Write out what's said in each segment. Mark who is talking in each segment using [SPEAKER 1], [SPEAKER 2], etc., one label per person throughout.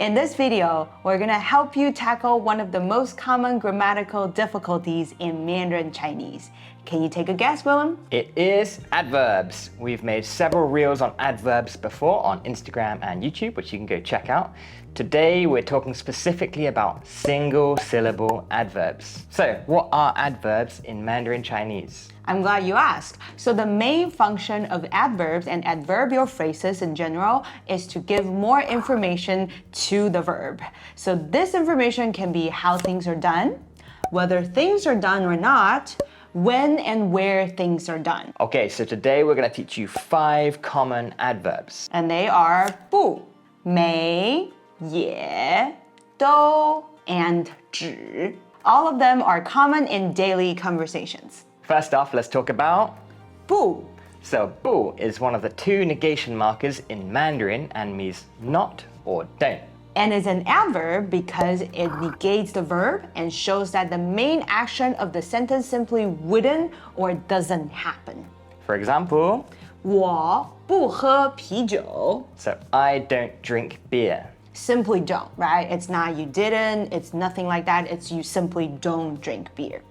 [SPEAKER 1] In this video, we're going to help you tackle one of the most common grammatical difficulties in Mandarin Chinese. Can you take a guess, Willem?
[SPEAKER 2] It is adverbs. We've made several reels on adverbs before on Instagram and YouTube, which you can go check out. Today, we're talking specifically about single-syllable adverbs. So, what are adverbs in Mandarin Chinese?
[SPEAKER 1] I'm glad you asked. So the main function of adverbs and adverbial phrases in general is to give more information to the verb. So this information can be how things are done, whether things are done or not, when and where things are done.
[SPEAKER 2] Okay, so today we're going to teach you 5 common adverbs.
[SPEAKER 1] And they are 不, 没, 也, 都, and 只. All of them are common in daily conversations.
[SPEAKER 2] First off, let's talk about
[SPEAKER 1] 不.
[SPEAKER 2] So 不 is one of the 2 negation markers in Mandarin and means not or don't.
[SPEAKER 1] And is an adverb because it negates the verb and shows that the main action of the sentence simply wouldn't or doesn't happen.
[SPEAKER 2] For example,
[SPEAKER 1] 我不喝啤酒.
[SPEAKER 2] So I don't drink beer.
[SPEAKER 1] Simply don't, right? It's not you didn't, it's nothing like that. It's you simply don't drink beer.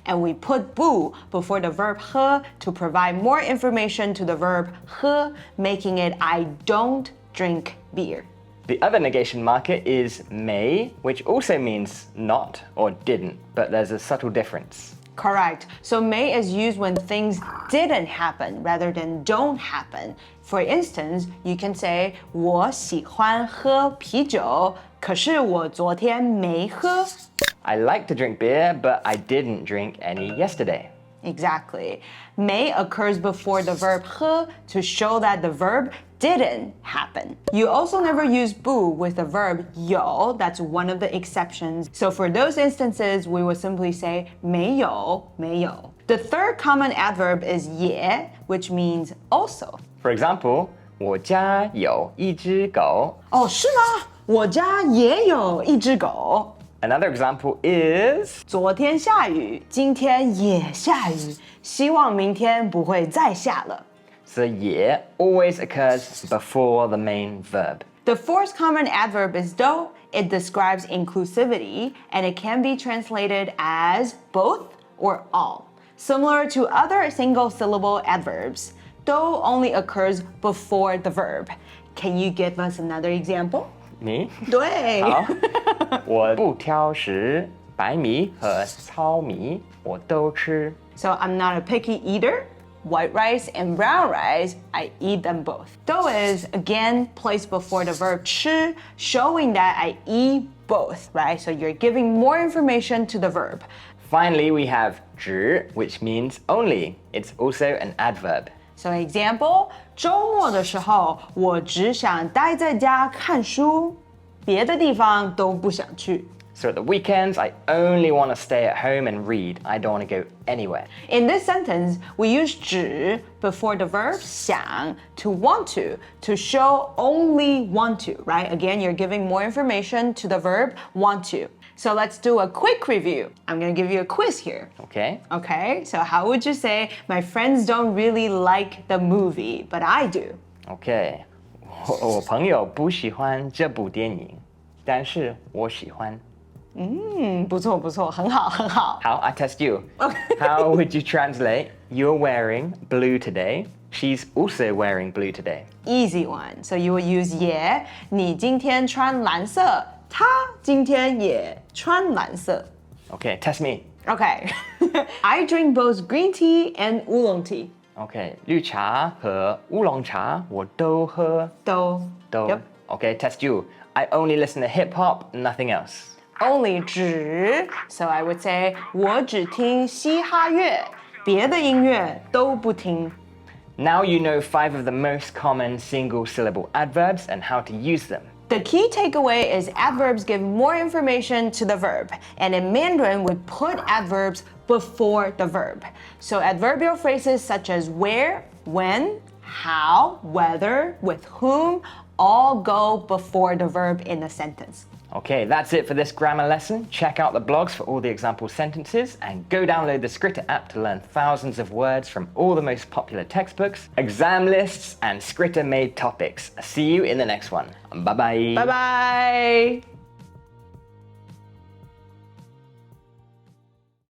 [SPEAKER 1] And we put 不 before the verb 喝 to provide more information to the verb 喝, making it I don't drink beer.
[SPEAKER 2] The other negation marker is 没, which also means not or didn't, but there's a subtle difference.
[SPEAKER 1] Correct. So 没 is used when things didn't happen rather than don't happen. For instance, you can say 我喜欢喝啤酒，可是我昨天没喝。
[SPEAKER 2] I like to drink beer, but I didn't drink any yesterday.
[SPEAKER 1] Exactly. 没 occurs before the verb 喝 to show that the verb didn't happen. You also never use 不 with the verb 有. That's one of the exceptions. So for those instances, we would simply say 没有,没有. The third common adverb is 也, which means also.
[SPEAKER 2] For example, 我家有一只狗.
[SPEAKER 1] 哦，是吗？我家也有一只狗。
[SPEAKER 2] Another example is
[SPEAKER 1] 昨天下雨，今天也下雨，希望明天不会再下了。
[SPEAKER 2] So 也 always occurs before the main verb.
[SPEAKER 1] The fourth common adverb is 都. It describes inclusivity, and it can be translated as both or all. Similar to other single-syllable adverbs, 都 only occurs before the verb. Can you give us another example?
[SPEAKER 2] 你
[SPEAKER 1] 对。
[SPEAKER 2] 好，我不挑食，白米和糙米我都吃。
[SPEAKER 1] So I'm not a picky eater. White rice and brown rice, I eat them both. 都 is, again, placed before the verb 吃, showing that I eat both, right? So you're giving more information to the verb.
[SPEAKER 2] Finally, we have 只, which means only. It's also an adverb.
[SPEAKER 1] So example, 周末的时候，我只想待在家看书，别的地方都不想去。
[SPEAKER 2] So at the weekends, I only want to stay at home and read. I don't want to go anywhere.
[SPEAKER 1] In this sentence, we use 只 before the verb 想 to want to show only want to, right? Again, you're giving more information to the verb want to. So let's do a quick review. I'm going to give you a quiz here.
[SPEAKER 2] Okay?
[SPEAKER 1] Okay, so how would you say, my friends don't really like the movie, but I do?
[SPEAKER 2] Okay. 我朋友不喜欢这部电影，但是我喜欢。
[SPEAKER 1] 不错不错，很好很好。
[SPEAKER 2] How? I test you.
[SPEAKER 1] Okay.
[SPEAKER 2] How would you translate? You're wearing blue today. She's also wearing blue today.
[SPEAKER 1] Easy one. So you would use 也，你今天穿蓝色，他今天也穿蓝色。
[SPEAKER 2] Okay, test me.
[SPEAKER 1] Okay. I drink both green tea and oolong tea.
[SPEAKER 2] Okay, 绿茶和乌龙茶我都喝。
[SPEAKER 1] 都。
[SPEAKER 2] 都。
[SPEAKER 1] Yep.
[SPEAKER 2] Okay, test you. I only listen to hip hop, nothing else.
[SPEAKER 1] Only 只 So I would say 我只听嘻哈乐，别的音乐都不听。
[SPEAKER 2] Now you know 5 of the most common single-syllable adverbs and how to use them.
[SPEAKER 1] The key takeaway is adverbs give more information to the verb, and in Mandarin, we put adverbs before the verb. So adverbial phrases such as where, when, how, whether, with whom, all go before the verb in a sentence.
[SPEAKER 2] Okay, that's it for this grammar lesson. Check out the blogs for all the example sentences and go download the Skritter app to learn thousands of words from all the most popular textbooks, exam lists, and Skritter-made topics. See you in the next one. Bye-bye.
[SPEAKER 1] Bye-bye.